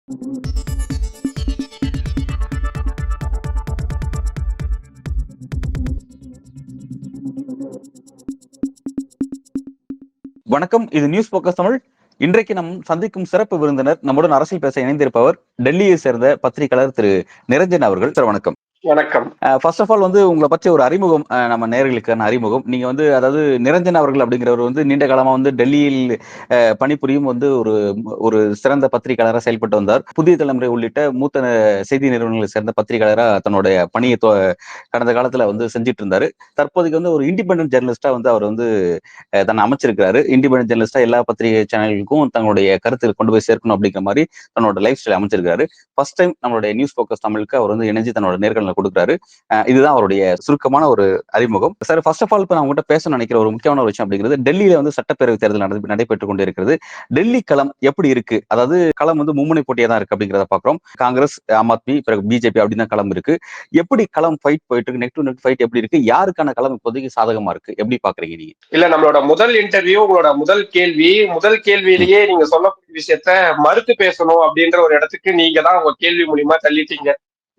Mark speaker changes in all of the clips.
Speaker 1: வணக்கம். இது news focus Tamil. இன்றைக்கு நம் சந்திக்கும் சிறப்பு விருந்தினர் நம்முடன் அரசியல் பேச இணைந்திருப்பவர் டெல்லியை சேர்ந்த பத்திரிகையாளர் திரு நிரஞ்சன் அவர்கள். சார் வணக்கம்.
Speaker 2: வணக்கம்.
Speaker 1: ஃபர்ஸ்ட் ஆஃப் ஆல் உங்களை பற்றி ஒரு அறிமுகம், நம்ம நேயர்களுக்கான அறிமுகம். நீங்க அதாவது நிரஞ்சன் அவர்கள் அப்படிங்கிறவர் நீண்ட காலமா டெல்லியில் பணிபுரியும் ஒரு ஒரு சிறந்த பத்திரிகையாளராக செயல்பட்டு வந்தார். புதிய தலைமுறை உள்ளிட்ட மூத்த செய்தி நிறுவனங்களை சேர்ந்த பத்திரிகையாளராக தன்னுடைய பணியை கடந்த காலத்துல செஞ்சுட்டு இருந்தாரு. தற்போதைக்கு ஒரு இண்டிபெண்டன்ட் ஜெர்னலிஸ்டா அவர் தன்னை அமைச்சிருக்கிறாரு. இண்டிபெண்டன்ட் ஜெர்னலிஸ்டா எல்லா பத்திரிகை சேனல்களுக்கும் தங்களுடைய கருத்து கொண்டு போய் சேர்க்கணும் அப்படிங்கிற மாதிரி தன்னோட லைஃப் ஸ்டைல் அமைச்சிருக்காரு. ஃபர்ஸ்ட் டைம் நம்மளுடைய நியூஸ் போக்கஸ் தமிழுக்கு அவர் இணைஞ்சு தன்னோட நேர்காணல் கொடுக்குறாரு. இதுதான் அவருடைய சுருக்கமான ஒரு அறிமுகம். சார், ஃபர்ஸ்ட் ஆஃப் ஆல் இப்ப நான் உங்ககிட்ட பேச நினைக்கிற ஒரு முக்கியமான ஒரு விஷயம் அப்படிங்கிறது, டெல்லியில சட்டப்பேரவை தேர்தல் நடைபெற்றுக் கொண்டு இருக்கிறது. டெல்லி களம் எப்படி இருக்கு? அதாவது களம் மும்முனை போட்டியா தான் இருக்கு அப்படிங்கிறத பாக்குறோம். காங்கிரஸ், ஆம் ஆத்மி, பிறகு பிஜேபி அப்படின்னு தான் களம் இருக்கு. எப்படி களம் ஃபைட் போயிட்டு இருக்கு? நெக் டு நெக் ஃபைட் எப்படி இருக்கு? யாருக்கான களம் இப்போதைக்கு சாதகமா இருக்கு? எப்படி பாக்குறீங்க நீங்க?
Speaker 2: இல்ல, நம்மளோட முதல் இன்டர்வியூ, உங்களோட முதல் கேள்வியிலேயே நீங்க சொல்லக்கூடிய விஷயத்த மறுத்து பேசணும் அப்படின்ற ஒரு இடத்துக்கு நீங்க தான் உங்க கேள்வி மூலியமா தள்ளிட்டீங்க.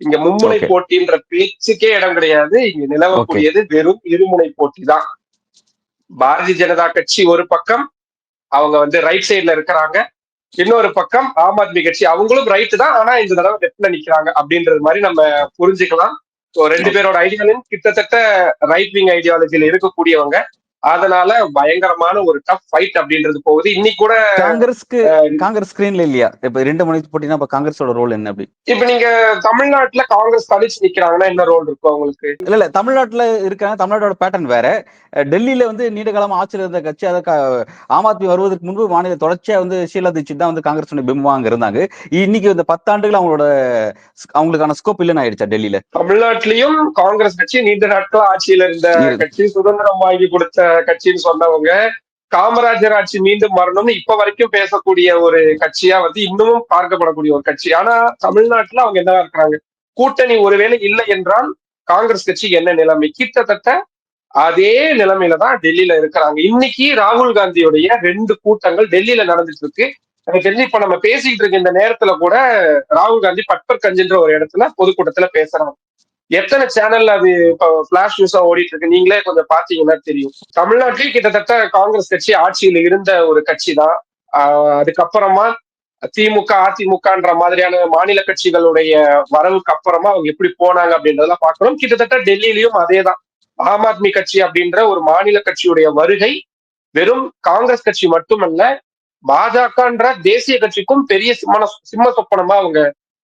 Speaker 2: இங்க மும்முனை போட்டின்ற பேச்சுக்கே இடம் கிடையாது. இங்க நிலவக்கூடியது வெறும் இருமுனை போட்டி தான். பாரதிய ஜனதா கட்சி ஒரு பக்கம், அவங்க ரைட் சைட்ல இருக்கிறாங்க. இன்னொரு பக்கம் ஆம் ஆத்மி கட்சி, அவங்களும் ரைட் தான், ஆனா இந்த தடவை லெஃப்ட்ல நிக்கிறாங்க அப்படின்றது மாதிரி நம்ம புரிஞ்சுக்கலாம். ரெண்டு பேரோட ஐடியாலஜி கிட்டத்தட்ட ரைட் விங் ஐடியாலஜியில இருக்கக்கூடியவங்க. அதனால பயங்கரமான ஒரு டஃப் ஃபைட் அப்படின்றது போகுது. இன்னைக்கு கூட
Speaker 1: காங்கிரஸ் ஸ்கிரீன்ல இல்லையா? இப்ப 2 முனை போட்டினா இப்ப காங்கிரஸோட ரோல் என்ன? அப்படி
Speaker 2: இப்ப நீங்க தமிழ்நாட்டுல காங்கிரஸ் தனிச்சு நிக்கிறாங்கன்னா என்ன ரோல் இருக்கும் அவங்களுக்கு?
Speaker 1: இல்ல, தமிழ்நாட்டுல இருக்காங்க. தமிழ்நாட்டோட பேட்டர்ன் வேற. டெல்லியில நீண்ட காலமா ஆட்சியில் இருந்த கட்சி. அதை ஆம் ஆத்மி வருவதற்கு முன்பு மாநில தொடர்ச்சியா ஷீலா தீட்சித் தான் காங்கிரஸ் பிம்பமா அங்க இருந்தாங்க. இன்னைக்கு இந்த 10 ஆண்டுகள் அவங்களுக்கான ஸ்கோப் இல்லைன்னு ஆயிடுச்சா டெல்லியில?
Speaker 2: தமிழ்நாட்டிலையும் காங்கிரஸ் கட்சி நீண்ட நாட்கள் ஆட்சியில இருந்த கட்சி, சுதந்திரம் வாங்கி கொடுத்த கட்சின்னு சொன்னவங்க, காமராஜர் ஆட்சி மீண்டும் வரணும்னு இப்ப வரைக்கும் பேசக்கூடிய ஒரு கட்சியா இன்னமும் பார்க்கப்படக்கூடிய ஒரு கட்சி. ஆனா தமிழ்நாட்டுல அவங்க என்னவா இருக்கிறாங்க? கூட்டணி ஒருவேளை இல்லை என்றால் காங்கிரஸ் கட்சி என்ன நிலைமை? கிட்டத்தட்ட அதே நிலைமையில தான் டெல்லியில இருக்கிறாங்க. இன்னைக்கு ராகுல் காந்தியுடைய 2 கூட்டங்கள் டெல்லியில நடந்துட்டு இருக்கு. எனக்கு தெரிஞ்சு இப்ப நம்ம பேசிக்கிட்டு இருக்க இந்த நேரத்துல கூட ராகுல் காந்தி பட்பர்கஞ்சுன்ற ஒரு இடத்துல பொதுக்கூட்டத்துல பேசுறாங்க. எத்தனை சேனல்ல அது இப்ப பிளாஷ் நியூஸா ஓடிட்டு இருக்கு, நீங்களே கொஞ்சம் பாத்தீங்கன்னா தெரியும். தமிழ்நாட்டிலேயே கிட்டத்தட்ட காங்கிரஸ் கட்சி ஆட்சியில் இருந்த ஒரு கட்சி தான். அதுக்கப்புறமா திமுக, அதிமுகன்ற மாதிரியான மாநில கட்சிகளுடைய வரவுக்கு அப்புறமா அவங்க எப்படி போனாங்க அப்படின்றதெல்லாம் பார்க்கணும். கிட்டத்தட்ட டெல்லியிலயும் அதேதான். ஆம் ஆத்மி கட்சி அப்படின்ற ஒரு மாநில கட்சியுடைய வருகை வெறும் காங்கிரஸ் கட்சி மட்டுமல்ல, பாஜகன்ற தேசிய கட்சிக்கும் பெரிய சிம்ம சொப்பனமா அவங்க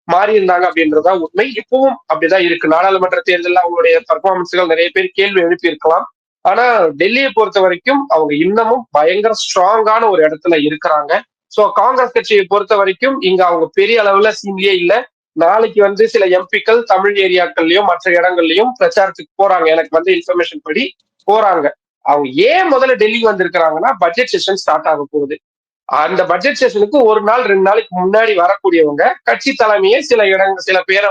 Speaker 2: மாறி இருந்தாங்க அப்படின்றதுதான் உண்மை. இப்பவும் அப்படிதான் இருக்கு. நாடாளுமன்ற தேர்தலில் அவங்களுடைய பர்ஃபார்மன்ஸ்கள் நிறைய பேர் கேள்வி எழுப்பி இருக்கலாம். ஆனா டெல்லியை பொறுத்த வரைக்கும் அவங்க இன்னமும் பயங்கர ஸ்ட்ராங்கான ஒரு இடத்துல இருக்கிறாங்க. சோ காங்கிரஸ் கட்சியை பொறுத்த வரைக்கும் இங்க அவங்க பெரிய அளவுல சீன்லயே இல்ல. நாளைக்கு சில எம்பிக்கள் தமிழ் ஏரியாக்கள்லயும் மற்ற இடங்கள்லயும் பிரச்சாரத்துக்கு போறாங்க. எனக்கு இன்ஃபர்மேஷன் படி போறாங்க. அவங்க ஏன் முதல்ல டெல்லி வந்திருக்கிறாங்கன்னா, பட்ஜெட் செஷன் ஸ்டார்ட் ஆக போகுது. அந்த பட்ஜெட் செஷனுக்கு 1 நாள் 2 நாளைக்கு முன்னாடி வரக்கூடியவங்க கட்சி தலைமையே சில பேரை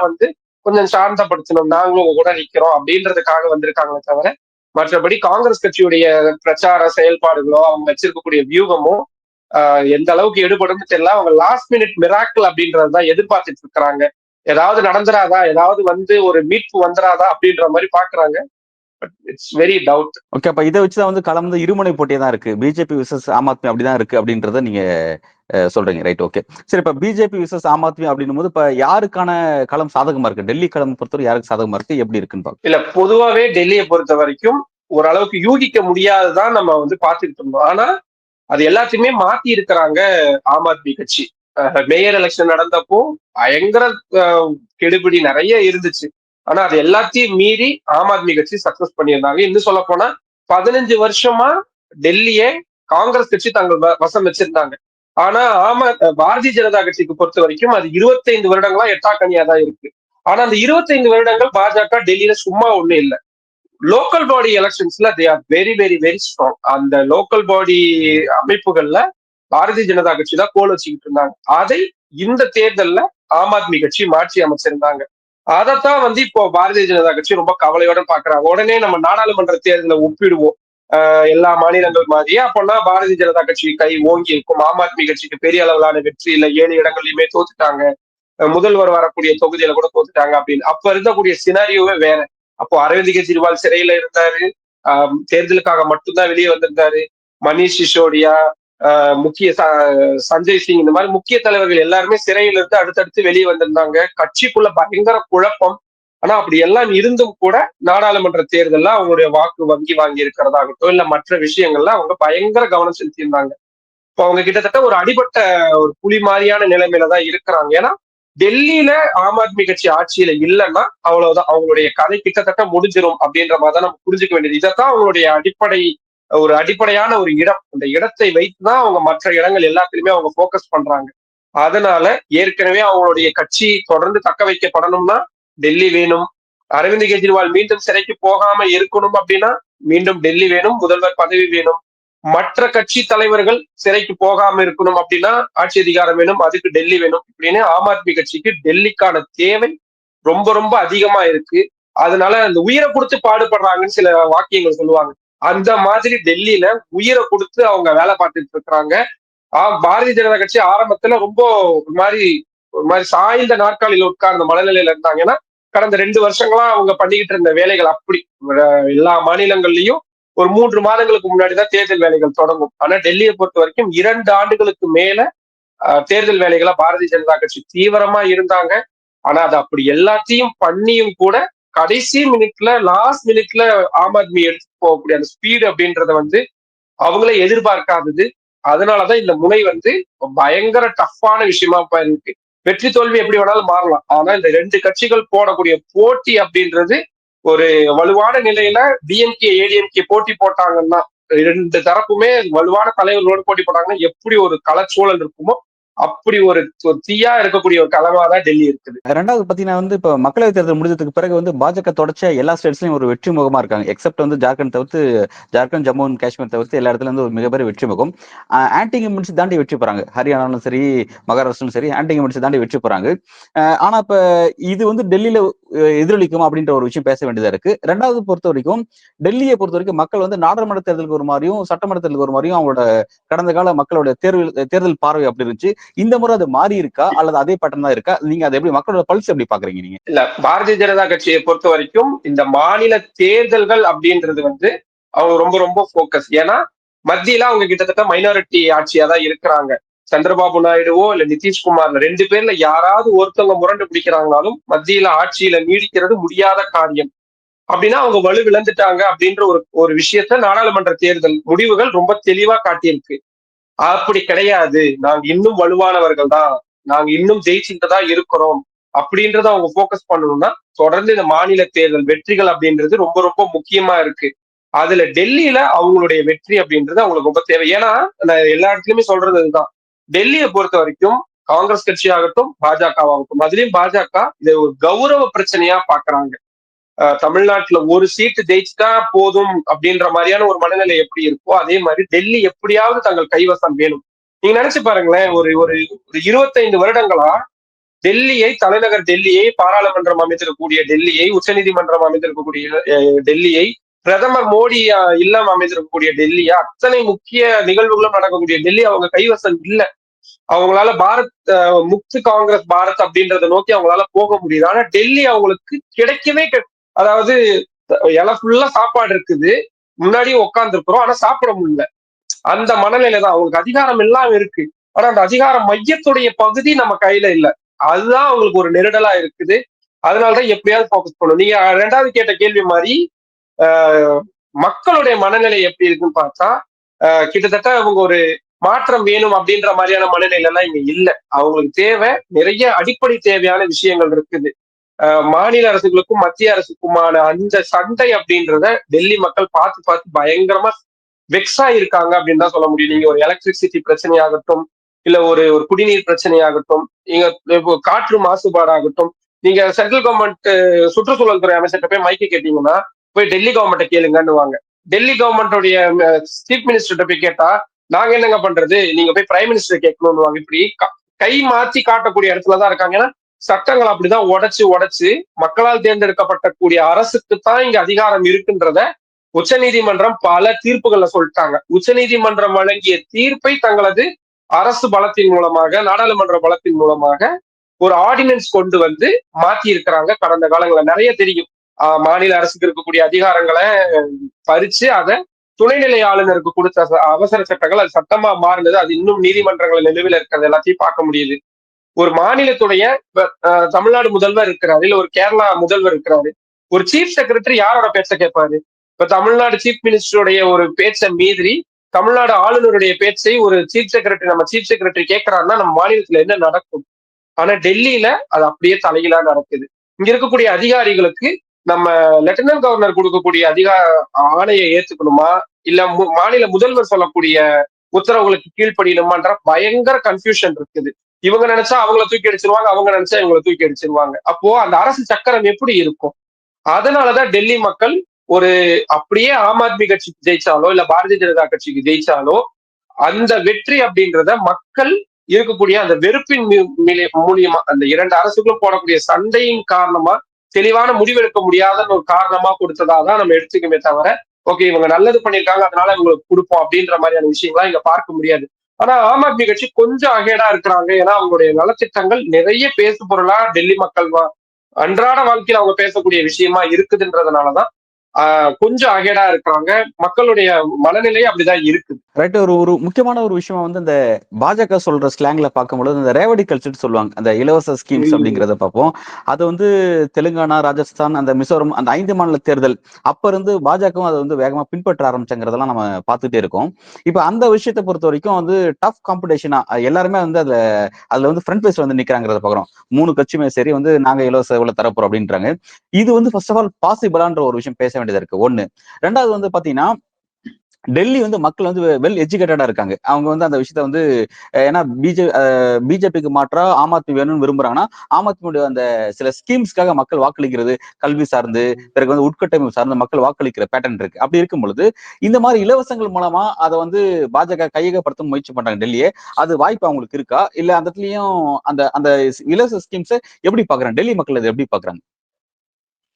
Speaker 2: கொஞ்சம் சாந்தப்படுத்தணும், நாங்களும் உங்க கூட நிக்கிறோம் அப்படின்றதுக்காக வந்திருக்காங்களே தவிர, மற்றபடி காங்கிரஸ் கட்சியுடைய பிரச்சார செயல்பாடுகளோ அவங்க வச்சிருக்கக்கூடிய வியூகமோ எந்த அளவுக்கு எடுபடும் தெரியல. அவங்க லாஸ்ட் மினிட் மிராக்கிள் அப்படின்றதுதான் எதிர்பார்த்துட்டு இருக்கிறாங்க. ஏதாவது நடந்துராதா, ஏதாவது ஒரு மீட்பு வந்துராதா அப்படின்ற மாதிரி பாக்குறாங்க. It's very doubt.
Speaker 1: ஓகே, அப்ப இதை வச்சுதான் களம் இருமுனை போட்டியா தான் இருக்கு. பிஜேபி விசஸ் ஆம் ஆத்மி அப்படிதான் இருக்கு அப்படின்றத நீங்க சொல்றீங்க, ரைட்? ஓகே, சரி. இப்ப பிஜேபி விசஸ் ஆம் ஆத்மி அப்படின்னும் போது இப்ப யாருக்கான களம் சாதகமா இருக்கு? டெல்லி களம் பொறுத்தவரை யாருக்கு சாதகமா இருக்கு, எப்படி இருக்குன்னு பாக்க?
Speaker 2: இல்ல, பொதுவாவே டெல்லியை பொறுத்த வரைக்கும் ஓரளவுக்கு யூகிக்க முடியாதுதான் நம்ம பார்த்துட்டு இருந்தோம். ஆனா அது எல்லாத்தையுமே மாத்தி இருக்கிறாங்க ஆம் ஆத்மி கட்சி. மேயர் எலெக்ஷன் நடந்தப்போ பயங்கர கெடுபிடி நிறைய இருந்துச்சு. ஆனா அது எல்லாத்தையும் மீறி ஆம் ஆத்மி கட்சி சக்சஸ் பண்ணியிருந்தாங்க. இன்னும் சொல்ல போனா 15 வருஷமா டெல்லியே காங்கிரஸ் கட்சி தங்கள் வசம் வச்சிருந்தாங்க. ஆனா பாரதிய ஜனதா கட்சிக்கு பொறுத்த வரைக்கும் அது 25 வருடங்களா எட்டாக்கனியா தான் இருக்கு. ஆனா அந்த 25 வருடங்கள் பாஜக டெல்லியில சும்மா ஒண்ணு இல்லை. லோக்கல் பாடி எலெக்ஷன்ஸ்ல they are very very very strong. அந்த லோக்கல் பாடி அமைப்புகள்ல பாரதிய ஜனதா கட்சி தான் கோல் வச்சுக்கிட்டு இருந்தாங்க. அதை இந்த தேர்தல்ல ஆம் ஆத்மி கட்சி மாற்றி அமைச்சிருந்தாங்க. அதைத்தான் இப்போ பாரதிய ஜனதா கட்சி ரொம்ப கவலையோட பாக்குறாங்க. உடனே நம்ம நாடாளுமன்ற தேர்தலை ஒப்பிடுவோம் எல்லா மாநிலங்கள் மாதிரியே. அப்போனா பாரதிய ஜனதா கட்சி கை ஓங்கி இருக்கும். ஆம் ஆத்மி கட்சிக்கு பெரிய அளவிலான வெற்றி இல்லை, 7 இடங்கள்லயுமே தோத்துட்டாங்க. முதல்வர் வரக்கூடிய தொகுதியில கூட தோத்துட்டாங்க அப்படின்னு. அப்ப இருக்கக்கூடிய சினாரியோவே வேற. அப்போ அரவிந்த் கெஜ்ரிவால் சிறையில இருந்தாரு. தேர்தலுக்காக மட்டும்தான் வெளியே வந்திருந்தாரு. மணீஷ் சிசோடியா, முக்கிய சஞ்சய் சிங், இந்த மாதிரி முக்கிய தலைவர்கள் எல்லாருமே சிறையில இருந்து அடுத்தடுத்து வெளியே வந்திருந்தாங்க. கட்சிக்குள்ள பயங்கர குழப்பம். ஆனா அப்படி எல்லாம் இருந்தும் கூட நாடாளுமன்ற தேர்தல்ல அவங்களுடைய வாக்கு வங்கி வாங்கி இருக்கிறதாகட்டும், இல்ல மற்ற விஷயங்கள்ல அவங்க பயங்கர கவனம் செலுத்தியிருந்தாங்க. இப்போ அவங்க கிட்டத்தட்ட ஒரு அடிபட்ட ஒரு புலி மாதிரியான நிலைமையில தான் இருக்கிறாங்க. ஏன்னா டெல்லியில ஆம் ஆத்மி கட்சி ஆட்சியில இல்லைன்னா அவ்வளவுதான், அவங்களுடைய கதை கிட்டத்தட்ட முடிஞ்சிரும் அப்படின்ற மாதிரி தான் நம்ம புரிஞ்சுக்க வேண்டியது. இதைத்தான் அவங்களுடைய அடிப்படையான ஒரு இடம். அந்த இடத்தை வைத்துதான் அவங்க மற்ற இடங்கள் எல்லாத்திலுமே அவங்க போக்கஸ் பண்றாங்க. அதனால ஏற்கனவே அவங்களுடைய கட்சி தொடர்ந்து தக்க வைக்கப்படணும்னா டெல்லி வேணும். அரவிந்த் கெஜ்ரிவால் மீண்டும் சிறைக்கு போகாம இருக்கணும் அப்படின்னா மீண்டும் டெல்லி வேணும், முதல்வர் பதவி வேணும். மற்ற கட்சி தலைவர்கள் சிறைக்கு போகாம இருக்கணும் அப்படின்னா ஆட்சி அதிகாரம் வேணும், அதுக்கு டெல்லி வேணும். இப்படின்னு ஆம் ஆத்மி கட்சிக்கு டெல்லிக்கான தேவை ரொம்ப ரொம்ப அதிகமா இருக்கு. அதனால அந்த உயிரை கொடுத்து பாடுபடுறாங்கன்னு சில வாக்கியங்கள் சொல்லுவாங்க. அந்த மாதிரி டெல்லியில உயிரை கொடுத்து அவங்க வேலை பார்த்துட்டு இருக்கிறாங்க. பாரதிய ஜனதா கட்சி ஆரம்பத்துல ரொம்ப ஒரு மாதிரி சாய்ந்த நாற்காலியில் உட்கார்ந்த மனநிலையில இருந்தாங்க. ஏன்னா கடந்த 2 வருஷங்களா அவங்க பண்ணிக்கிட்டு இருந்த வேலைகள் அப்படி. எல்லா மாநிலங்கள்லயும் ஒரு 3 மாதங்களுக்கு முன்னாடிதான் தேர்தல் வேலைகள் தொடங்கும். ஆனா டெல்லியை பொறுத்த வரைக்கும் 2 ஆண்டுகளுக்கு மேல தேர்தல் வேலைகளா பாரதிய ஜனதா கட்சி தீவிரமா இருந்தாங்க. ஆனா அது அப்படி எல்லாத்தையும் பண்ணியும் கூட கடைசி மினிட்ல, லாஸ்ட் மினிட்ல ஆம் ஆத்மி எடுத்து போகக்கூடிய அந்த ஸ்பீடு அப்படின்றத அவங்களே எதிர்பார்க்காதது. அதனாலதான் இந்த முனை பயங்கர டஃப்பான விஷயமா இருக்கு. வெற்றி தோல்வி எப்படி வேணாலும் மாறலாம். ஆனா இந்த 2 கட்சிகள் போடக்கூடிய போட்டி அப்படின்றது ஒரு வலுவான நிலையில டிஎம்கே ஏடிஎம்கே போட்டி போட்டாங்கன்னா, 2 தரப்புமே வலுவான தலைவர்களோடு போட்டி போட்டாங்கன்னா எப்படி ஒரு களச்சூழல் இருக்குமோ அப்படி ஒரு தீயா இருக்கக்கூடிய ஒரு களமா தான் டெல்லி இருக்குது.
Speaker 1: 2வது பாத்தீங்கன்னா இப்ப மக்களவைத் தேர்தல் முடிஞ்சதுக்கு பிறகு பாஜக தொடர்ச்சியா எல்லா ஸ்டேட்ஸ்லயும் ஒரு வெற்றி முகமா இருக்காங்க. எக்ஸப்ட் ஜார்க்கண்ட் தவிர்த்து, ஜார்க்கண்ட், ஜம்மு அண்ட் காஷ்மீர் தவிர்த்து எல்லா இடத்துல ஒரு மிகப்பெரிய வெற்றி முகம். ஆன்டி இன்கம்பன்சி தாண்டி வெற்றி போறாங்க. ஹரியானாலும் சரி, மகாராஷ்டிராலும் சரி, ஆன்டி இன்கம்பன்சி தாண்டி வெற்றி போறாங்க. ஆனா இப்ப இது டெல்லியில எதிரொலிக்கும் அப்படின்ற ஒரு விஷயம் பேச வேண்டியதா இருக்கு. 2வது பொறுத்த வரைக்கும் டெல்லியை பொறுத்த வரைக்கும் மக்கள் நாடாளுமன்ற தேர்தலுக்கு ஒரு மாதிரியும், சட்டமன்ற தேர்தலுக்கு ஒரு மாதிரியும் அவங்களோட கடந்த கால மக்களோட தேர்தல் பார்வை அப்படி இருந்துச்சு. இந்த முறை அது மாறி இருக்கா அல்லது அதே பேட்டர்ன் தான் இருக்கா? நீங்க அதை எப்படி, மக்களோட பல்ஸ் எப்படி பாக்குறீங்க நீங்க?
Speaker 2: இல்ல, பாரதிய ஜனதா கட்சியை பொறுத்த வரைக்கும் இந்த மாநில தேர்தல்கள் அப்படின்றது அவங்க ரொம்ப ரொம்ப போக்கஸ். ஏன்னா மத்தியில அவங்க கிட்டத்தட்ட மைனாரிட்டி ஆட்சியா தான் இருக்கிறாங்க. சந்திரபாபு நாயுடுவோ இல்ல நிதிஷ்குமார்ல 2 பேர்ல யாராவது ஒருத்தவங்க முரண்டு பிடிக்கிறாங்கனாலும் மத்தியில ஆட்சியில நீடிக்கிறது முடியாத காரியம். அப்படின்னா அவங்க வலுவிழந்துட்டாங்க அப்படின்ற ஒரு ஒரு விஷயத்த நாடாளுமன்ற தேர்தல் முடிவுகள் ரொம்ப தெளிவா காட்டியிருக்கு. அப்படி கிடையாது, நாங்க இன்னும் வலுவானவர்கள் தான், நாங்க இன்னும் ஜெயிச்சுட்டு தான் இருக்கிறோம் அப்படின்றத அவங்க போக்கஸ் பண்ணணும்னா தொடர்ந்து இந்த மாநில தேர்தல் வெற்றிகள் அப்படின்றது ரொம்ப ரொம்ப முக்கியமா இருக்கு. அதுல டெல்லியில அவங்களுடைய வெற்றி அப்படின்றது அவங்களுக்கு ரொம்ப தேவை. ஏன்னா நான் எல்லா இடத்துலயுமே சொல்றது இதுதான். டெல்லியை பொறுத்த வரைக்கும் காங்கிரஸ் கட்சி ஆகட்டும், பாஜகவாகட்டும், அதுலயும் பாஜக இதை ஒரு கௌரவ பிரச்சனையா பாக்குறாங்க. தமிழ்நாட்டுல ஒரு சீட்டு ஜெயிச்சுட்டா போதும் அப்படின்ற மாதிரியான ஒரு மனநிலை எப்படி இருக்கோ அதே மாதிரி டெல்லி எப்படியாவது தங்கள் கைவசம் வேணும். நீங்க நினைச்சு பாருங்களேன், ஒரு ஒரு 25 வருடங்களா தலைநகர் டெல்லியை, பாராளுமன்றம் அமைந்திருக்கக்கூடிய டெல்லியை, உச்சநீதிமன்றம் அமைந்திருக்கக்கூடிய டெல்லியை, பிரதமர் மோடி இல்லம் அமைந்திருக்கக்கூடிய டெல்லியா, அத்தனை முக்கிய நிகழ்வுகளும் நடக்கக்கூடிய டெல்லி அவங்க கைவசம் இல்ல. அவங்களால முக்து காங்கிரஸ் பாரத் அப்படின்றத நோக்கி அவங்களால போக முடியுது. ஆனா டெல்லி அவங்களுக்கு கிடைக்கவே அதாவது இலை ஃபுல்லா சாப்பாடு இருக்குது, முன்னாடியே உட்கார்ந்து இருக்கிறோம், ஆனா சாப்பிட முடியல. அந்த மனநிலை தான். அவங்களுக்கு அதிகாரம் எல்லாம் இருக்கு, ஆனா அந்த அதிகார மையத்துடைய பகுதி நம்ம கையில இல்ல. அதுதான் அவங்களுக்கு ஒரு நெருடலா இருக்குது. அதனாலதான் எப்படியாவது போக்கஸ் பண்ணணும். நீங்க 2வது கேட்ட கேள்வி மாதிரி மக்களுடைய மனநிலை எப்படி இருக்குன்னு பார்த்தா கிட்டத்தட்ட அவங்க ஒரு மாற்றம் வேணும் அப்படின்ற மாதிரியான மனநிலை எல்லாம் இங்க இல்ல. அவங்களுக்கு தேவை நிறைய அடிப்படை தேவையான விஷயங்கள் இருக்குது. மாநில அரசுகளுக்கும் மத்திய அரசுக்குமான அந்த சண்டை அப்படின்றத டெல்லி மக்கள் பார்த்து பார்த்து பயங்கரமா வெக்ஸா இருக்காங்க அப்படின்னு தான் சொல்ல முடியும். நீங்க ஒரு எலக்ட்ரிசிட்டி பிரச்சனையாகட்டும், இல்ல ஒரு ஒரு குடிநீர் பிரச்சனையாகட்டும், நீங்க காற்று மாசுபாடாகட்டும், நீங்க சென்ட்ரல் கவர்மெண்ட் சுற்றுச்சூழல் துறை அமைச்சர்கிட்ட போய் மைக்கு கேட்டீங்கன்னா போய் டெல்லி கவர்மெண்ட்டை கேளுங்கன்னுவாங்க. டெல்லி கவர்மெண்டோடைய சீஃப் மினிஸ்டர்கிட்ட போய் கேட்டா நாங்க என்னங்க பண்றது, நீங்க போய் பிரைம் மினிஸ்டர் கேட்கணும்னு இப்படி கை மாற்றி காட்டக்கூடிய இடத்துலதான் இருக்காங்க. ஏன்னா சட்டங்கள் அப்படிதான் உடைச்சு மக்களால் தேர்ந்தெடுக்கப்பட்ட கூடிய அரசுக்கு தான் இங்க அதிகாரம் இருக்குன்றத உச்சநீதிமன்றம் பல தீர்ப்புகள்ல சொல்லிட்டாங்க. உச்சநீதிமன்றம் வழங்கிய தீர்ப்பை தங்களது அரசு பலத்தின் மூலமாக, நாடாளுமன்ற பலத்தின் மூலமாக ஒரு ஆர்டினன்ஸ் கொண்டு வந்து மாத்தி இருக்கிறாங்க. கடந்த காலங்களில் நிறைய தெரியும். மாநில அரசுக்கு இருக்கக்கூடிய அதிகாரங்களை பறிச்சு அதை துணைநிலை ஆளுநருக்கு கொடுத்த அவசர சட்டங்கள் அது சட்டமா மாறினது. அது இன்னும் நீதிமன்றங்கள் நிலுவையில் இருக்கிறது எல்லாத்தையும் பார்க்க முடியுது. ஒரு மாநிலத்துடைய தமிழ்நாடு முதல்வர் இருக்கிறாரு, இல்ல ஒரு கேரளா முதல்வர் இருக்கிறாரு, ஒரு சீஃப் செக்ரட்டரி யாரோட பேச்ச கேட்பாரு? இப்ப தமிழ்நாடு சீஃப் மினிஸ்டருடைய ஒரு பேச்சை மீறி தமிழ்நாடு ஆளுநருடைய பேச்சை ஒரு சீஃப் செக்ரட்டரி கேட்கிறாருன்னா நம்ம மாநிலத்துல என்ன நடக்கும்? ஆனா டெல்லியில அது அப்படியே தலைகீழா நடக்குது. இங்க இருக்கக்கூடிய அதிகாரிகளுக்கு நம்ம லெப்டினன்ட் கவர்னர் கொடுக்கக்கூடிய ஆணையை ஏத்துக்கணுமா, இல்ல மாநில முதல்வர் சொல்லக்கூடிய உத்தரவுகளுக்கு கீழ்ப்படியணுமான்ற பயங்கர கன்ஃபியூஷன் இருக்குது. இவங்க நினைச்சா அவங்கள தூக்கி அடிச்சிருவாங்க, அவங்க நினைச்சா இவங்களை தூக்கி அடிச்சிருவாங்க. அப்போ அந்த அரசு சக்கரம் எப்படி இருக்கும்? அதனாலதான் டெல்லி மக்கள் ஒரு அப்படியே ஆம் ஆத்மி கட்சிக்கு ஜெயிச்சாலோ இல்ல பாரதிய ஜனதா கட்சிக்கு ஜெயிச்சாலோ அந்த வெற்றி அப்படின்றத மக்கள் இருக்கக்கூடிய அந்த வெறுப்பின் மூலியமா அந்த இரண்டு அரசுகளும் போடக்கூடிய சண்டையின் காரணமா தெளிவான முடிவெடுக்க முடியாத ஒரு காரணமா கொடுத்ததாதான் நம்ம எடுத்துக்கமே தவிர, ஓகே இவங்க நல்லது பண்ணிருக்காங்க அதனால இவங்களுக்கு கொடுப்போம் அப்படின்ற மாதிரியான விஷயங்கள்லாம் இங்க பார்க்க முடியாது. ஆனா ஆம் ஆத்மி கட்சி கொஞ்சம் அகேடா இருக்கிறாங்க. ஏன்னா அவங்களுடைய நலத்திட்டங்கள் நிறைய பேசு பொருளா டெல்லி மக்கள் அன்றாட வாழ்க்கையில அவங்க பேசக்கூடிய விஷயமா இருக்குதுன்றதுனாலதான் கொஞ்சம் அகேடா இருக்கிறாங்க. மக்களுடைய மனநிலை அப்படிதான் இருக்குது.
Speaker 1: ரைட். ஒரு ஒரு முக்கியமான ஒரு விஷயமா வந்து இந்த பாஜக சொல்ற ஸ்லாங்ல பார்க்கும்பொழுது இந்த ரேவடி கல்ச்சர் சொல்லுவாங்க. அந்த இலவச ஸ்கீம்ஸ் அப்படிங்கிறத பார்ப்போம். அது வந்து தெலுங்கானா, ராஜஸ்தான், அந்த மிசோரம் அந்த 5 மாநில தேர்தல் அப்ப இருந்து பாஜகவும் அதை வந்து வேகமா பின்பற்ற ஆரம்பிச்சாங்கிறதெல்லாம் நம்ம பார்த்துட்டே இருக்கோம். இப்ப அந்த விஷயத்தை பொறுத்த வரைக்கும் வந்து டஃப் காம்படிஷனா எல்லாருமே வந்து அதுல வந்து ஃப்ரண்ட் பேஸ்ல வந்து நிக்கிறாங்கிறத பாக்குறோம். 3 கட்சியுமே சரி வந்து நாங்க இலவச இவ்வளவு தரப்போறோம் அப்படின்றாங்க. இது வந்து ஃபர்ஸ்ட் ஆஃப் ஆல் பாசிபிளான்ற ஒரு விஷயம் பேச வேண்டியதா இருக்கு. ஒண்ணு. 2வது வந்து பாத்தீங்கன்னா டெல்லி வந்து மக்கள் வந்து வெல் எஜுகேட்டடா இருக்காங்க. அவங்க வந்து அந்த விஷயத்த வந்து ஏன்னா பிஜேபிக்கு மாற்றா ஆம் ஆத்மி வேணும்னு விரும்புறாங்கன்னா, ஆம் ஆத்மியோட அந்த சில ஸ்கீம்ஸ்க்காக மக்கள் வாக்களிக்கிறது, கல்வி சார்ந்து, பிறகு வந்து உட்கட்டமைப்பு சார்ந்து மக்கள் வாக்களிக்கிற பேட்டர்ன் இருக்கு. அப்படி இருக்கும் பொழுது, இந்த மாதிரி இலவசங்கள் மூலமா அதை வந்து பாஜக கையகப்படுத்த முயற்சி பண்றாங்க டெல்லியே. அது வாய்ப்பு அவங்களுக்கு இருக்கா? இல்ல அந்த இடத்துலயும் அந்த அந்த இலவச ஸ்கீம்ஸை எப்படி பாக்குறாங்க? டெல்லி மக்கள் அதை எப்படி பாக்குறாங்க?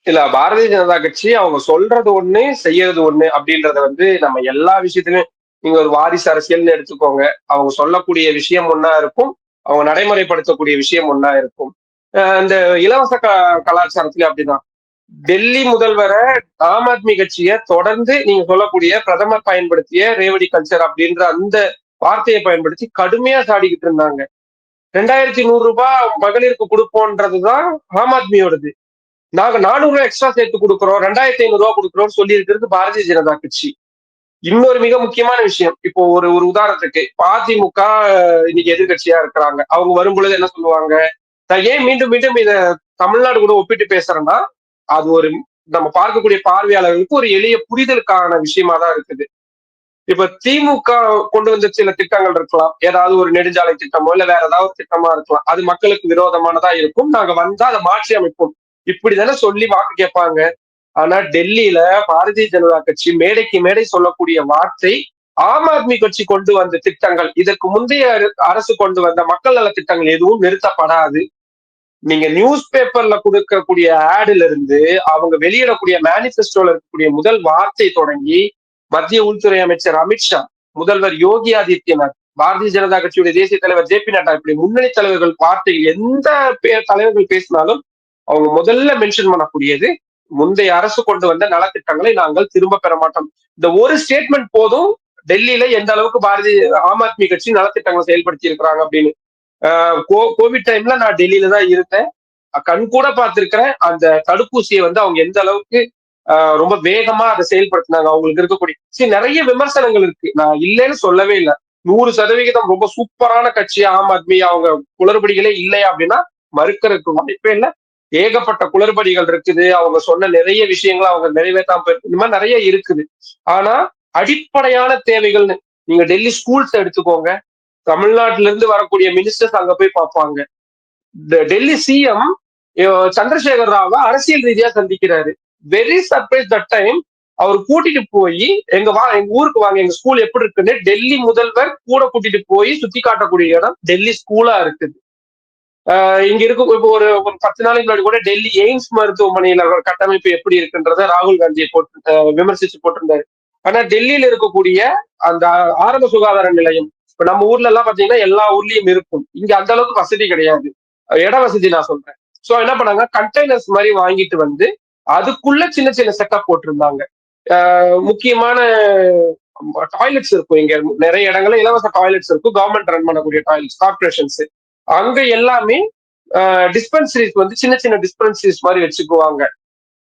Speaker 2: இல்ல பாரதிய ஜனதா கட்சி அவங்க சொல்றது ஒண்ணு செய்யறது ஒண்ணு அப்படின்றத வந்து நம்ம எல்லா விஷயத்திலுமே நீங்க ஒரு வாரிசு அரசியல்னு எடுத்துக்கோங்க. அவங்க சொல்லக்கூடிய விஷயம் ஒண்ணா இருக்கும், அவங்க நடைமுறைப்படுத்தக்கூடிய விஷயம் ஒண்ணா இருக்கும். இந்த இலவச கலாச்சாரத்திலே அப்படிதான். டெல்லி முதல்வரை ஆம் ஆத்மி கட்சியை தொடர்ந்து நீங்க சொல்லக்கூடிய பிரதமர் பயன்படுத்திய ரேவடி கல்ச்சர் அப்படின்ற அந்த வார்த்தையை பயன்படுத்தி கடுமையா சாடிக்கிட்டு இருந்தாங்க. 2100 ரூபாய் மகளிருக்கு கொடுப்போன்றதுதான் ஆம் ஆத்மியோடது. நாங்க 400 ரூபாய் எக்ஸ்ட்ரா சேர்த்து கொடுக்குறோம், 2500 ரூபாய் கொடுக்குறோம் சொல்லி இருக்கிறது பாரதிய ஜனதா கட்சி. இன்னொரு மிக முக்கியமான விஷயம், இப்போ ஒரு ஒரு உதாரணத்துக்கு அதிமுக இன்னைக்கு எதிர்கட்சியா இருக்கிறாங்க. அவங்க வரும் பொழுது என்ன சொல்லுவாங்க? நான் ஏன் மீண்டும் மீண்டும் இத தமிழ்நாடு கூட ஒப்பிட்டு பேசுறேன்னா, அது ஒரு நம்ம பார்க்கக்கூடிய பார்வையாளர்களுக்கு ஒரு எளிய புரிதலுக்கான விஷயமா தான் இருக்குது. இப்ப திமுக கொண்டு வந்த சில திட்டங்கள் இருக்கலாம், ஏதாவது ஒரு நெடுஞ்சாலை திட்டமோ இல்ல வேற ஏதாவது திட்டமா இருக்கலாம். அது மக்களுக்கு விரோதமானதா இருக்கும், நாங்க வந்தா அதை மாற்றி அமைப்போம் இப்படிதானே சொல்லி வாக்கு கேட்பாங்க. ஆனா டெல்லியில பாரதிய ஜனதா கட்சி மேடைக்கு மேடை சொல்லக்கூடிய வார்த்தை ஆம் ஆத்மி கட்சி கொண்டு வந்த திட்டங்கள், இதற்கு முந்தைய அரசு கொண்டு வந்த மக்கள் நல திட்டங்கள் எதுவும் நிறுத்தப்படாது. நீங்க நியூஸ் பேப்பர்ல கொடுக்கக்கூடிய ஆடுல இருந்து அவங்க வெளியிடக்கூடிய மேனிபெஸ்டோல இருக்கக்கூடிய முதல் வார்த்தை தொடங்கி மத்திய உள்துறை அமைச்சர் அமித்ஷா, முதல்வர் யோகி ஆதித்யநாத், பாரதிய ஜனதா கட்சியுடைய தேசிய தலைவர் ஜே பி நட்டா, இப்படி முன்னணி தலைவர்கள் வார்த்தைகள் எந்த தலைவர்கள் பேசினாலும் அவங்க முதல்ல மென்ஷன் பண்ணக்கூடியது முந்தைய அரசு கொண்டு வந்த நலத்திட்டங்களை நாங்கள் திரும்ப பெற மாட்டோம். இந்த ஒரு ஸ்டேட்மெண்ட் போதும் டெல்லியில எந்த அளவுக்கு ஆம் ஆத்மி கட்சி நலத்திட்டங்களை செயல்படுத்தி இருக்கிறாங்க அப்படின்னு. கோவிட் டைம்ல நான் டெல்லியில தான் இருந்தேன், கண் கூட பார்த்திருக்கிறேன் அந்த தடுப்பூசியை வந்து அவங்க எந்த அளவுக்கு ரொம்ப வேகமா அதை செயல்படுத்தினாங்க. அவங்களுக்கு இருக்கக்கூடிய நிறைய விமர்சனங்கள் இருக்கு, நான் இல்லைன்னு சொல்லவே இல்லை. 100% ரொம்ப சூப்பரான கட்சி ஆம் ஆத்மி, அவங்க குளறுபடிகளே இல்லையா அப்படின்னா மறுக்கிறதுக்கு வாய்ப்பே இல்லை. ஏகப்பட்ட குளறுபடிகள் இருக்குது, அவங்க சொன்ன நிறைய விஷயங்களை அவங்க நிறைவேற்றாம போயிருக்கு, இந்த மாதிரி நிறைய இருக்குது. ஆனா அடிப்படையான தேவைகள்னு நீங்க டெல்லி ஸ்கூல்ஸ் எடுத்துக்கோங்க, தமிழ்நாட்டில இருந்து வரக்கூடிய மினிஸ்டர்ஸ் அங்க போய் பார்ப்பாங்க. டெல்லி சிஎம் சந்திரசேகர் ராவை அரசியல் ரீதியா சந்திக்கிறாரு. Very surprise that time. அவர் கூட்டிட்டு போய் எங்க ஊருக்கு வாங்க, எங்க ஸ்கூல் எப்படி இருக்குன்னு டெல்லி முதல்வர் கூட கூட்டிட்டு போய் சுத்தி காட்டக்கூடிய இடம் டெல்லி ஸ்கூலா இருக்குது. இங்க இருக்கும் இப்போ ஒரு 10 நாளைக்கு முன்னாடி கூட டெல்லி எய்ம்ஸ் மருத்துவமனையில கட்டமைப்பு எப்படி இருக்குன்றத ராகுல் காந்தியை விமர்சிச்சு போட்டிருந்தாரு. ஆனா டெல்லியில இருக்கக்கூடிய அந்த ஆரம்ப சுகாதார நிலையம், இப்ப நம்ம ஊர்ல எல்லாம் பாத்தீங்கன்னா எல்லா ஊர்லயும் இருக்கும், இங்க அந்த அளவுக்கு வசதி கிடையாது. இட வசதி நான் சொல்றேன். சோ என்ன பண்ணாங்க, கண்டெய்னர்ஸ் மாதிரி வாங்கிட்டு வந்து அதுக்குள்ள சின்ன சின்ன செட்டப் போட்டிருந்தாங்க. முக்கியமான டாய்லெட்ஸ் இருக்கும். இங்க நிறைய இடங்கள்ல இலவச டாய்லெட்ஸ் இருக்கும். கவர்மெண்ட் ரன் பண்ணக்கூடிய டாய்லெட்ஸ், கார்பரேஷன்ஸ். அங்க எல்லாமே டிஸ்பென்சரிஸ் வந்து சின்ன சின்ன டிஸ்பென்சரிஸ் மாதிரி வச்சுக்குவாங்க.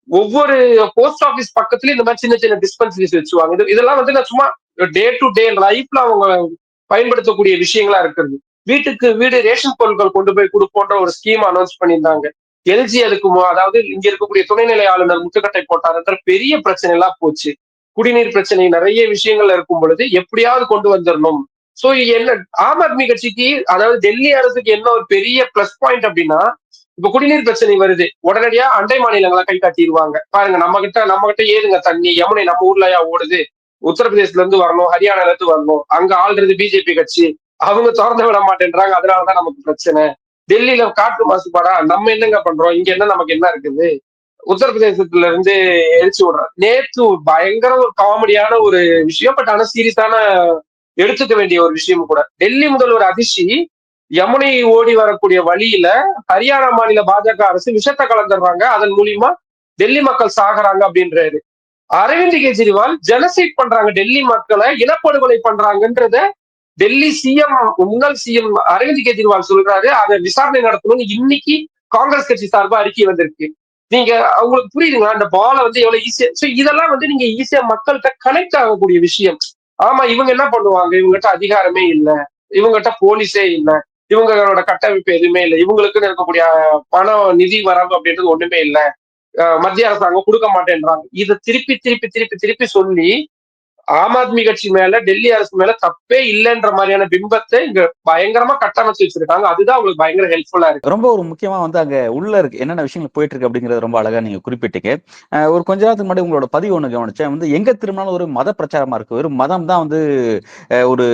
Speaker 2: ஒவ்வொரு போஸ்ட் ஆபீஸ் பக்கத்துலயும் இந்த மாதிரி சின்ன சின்ன டிஸ்பென்சரிஸ் வச்சுவாங்க. இதெல்லாம் வந்து நான் சும்மா டே டு டே லைஃப்ல அவங்க பயன்படுத்தக்கூடிய விஷயங்களா இருக்கிறது. வீட்டுக்கு வீடு ரேஷன் பொருட்கள் கொண்டு போய் கொடுப்போன்ற ஒரு ஸ்கீம் அனௌன்ஸ் பண்ணியிருந்தாங்க. எல்ஜி அதுக்கு அதாவது இங்க இருக்கக்கூடிய துணைநிலை ஆளுநர் முட்டுக்கட்டை போட்டாருன்ற பெரிய பிரச்சனை எல்லாம் போச்சு. குடிநீர் பிரச்சனை நிறைய விஷயங்கள் இருக்கும் பொழுது எப்படியாவது கொண்டு வந்துடணும். சோ என்ன, ஆம் ஆத்மி கட்சிக்கு அதாவது டெல்லி அரசுக்கு என்ன ஒரு பெரிய பிளஸ் பாயிண்ட் அப்படின்னா, இப்ப குடிநீர் பிரச்சனை வருது, உடனடியா அண்டை மாநிலங்களை கை காட்டிடுவாங்க. பாருங்க, நம்ம கிட்ட ஏதுங்க தண்ணி, யமுனை நம்ம ஊர்லயா ஓடுது, உத்தரப்பிரதேசல இருந்து வரணும், ஹரியானால இருந்து வரணும், அங்க ஆள்றது பிஜேபி கட்சி, அவங்க திறந்து விட மாட்டேன்றாங்க, அதனாலதான் நமக்கு பிரச்சனை. டெல்லியில காற்று மாசுபாடா, நம்ம என்னங்க பண்றோம், இங்க என்ன நமக்கு என்ன இருக்குது, உத்தரப்பிரதேசத்துல இருந்து எரிச்சு விடுறாங்க. நேத்து பயங்கர ஒரு காமெடியான ஒரு விஷயம், பட் ஆனா சீரியஸான எடுத்துக்க வேண்டிய ஒரு விஷயம் கூட. டெல்லி முதல்வர் அதிஷி யமுனை ஓடி வரக்கூடிய வழியில ஹரியானா மாநில பாஜக அரசு விஷத்தை கலந்துடுறாங்க, அதன் மூலியமா டெல்லி மக்கள் சாகுறாங்க அப்படின்றாரு. அரவிந்த் கெஜ்ரிவால் ஜெனசைட் பண்றாங்க, டெல்லி மக்களை இனப்படுகொலை பண்றாங்கன்றத டெல்லி சிஎம், முன்னாள் சிஎம் அரவிந்த் கெஜ்ரிவால் சொல்றாரு. அதை விசாரணை நடத்தணும்னு இன்னைக்கு காங்கிரஸ் கட்சி சார்பா அறிக்கை வந்திருக்கு. நீங்க அவங்களுக்கு புரியுதுங்களா, அந்த பாலை வந்து எவ்வளவு ஈஸியா, இதெல்லாம் வந்து நீங்க ஈஸியா மக்கள்கிட்ட கனெக்ட் ஆகக்கூடிய விஷயம். ஆமா, இவங்க என்ன பண்ணுவாங்க, இவங்ககிட்ட அதிகாரமே இல்லை, இவங்ககிட்ட போலீஸே இல்லை, இவங்களோட கட்டமைப்பு எதுவுமே இல்லை, இவங்களுக்குன்னு இருக்கக்கூடிய பணம் நிதி வரவு அப்படின்றது ஒண்ணுமே இல்லை, மத்திய அரசாங்கம் கொடுக்க மாட்டேன்றாங்க. இதை திருப்பி திருப்பி திருப்பி திருப்பி சொல்லி ஆம் ஆத்மி கட்சி மேல டெல்லி அரசு மேல தப்பே இல்லைன்ற மாதிரியான பிம்பத்தை இங்க பயங்கரமா கட்டமைச்சு வச்சிருக்காங்க. அதுதான் அவங்களுக்கு பயங்கர ஹெல்ப்ஃபுல்லா இருக்கு.
Speaker 1: ரொம்ப ஒரு முக்கியமா வந்து அங்க உள்ள இருக்கு என்னென்ன விஷயங்கள் போயிட்டு இருக்கு அப்படிங்கறது ரொம்ப அழகா நீங்க குறிப்பிட்டீங்க. ஒரு கொஞ்ச நேரத்துக்கு முன்னாடி உங்களோட பதிவு ஒண்ணு கவனிச்சேன். வந்து எங்க திரும்பினாலும் ஒரு மத பிரச்சாரமா இருக்கு. ஒரு மதம் தான் வந்து ஒரு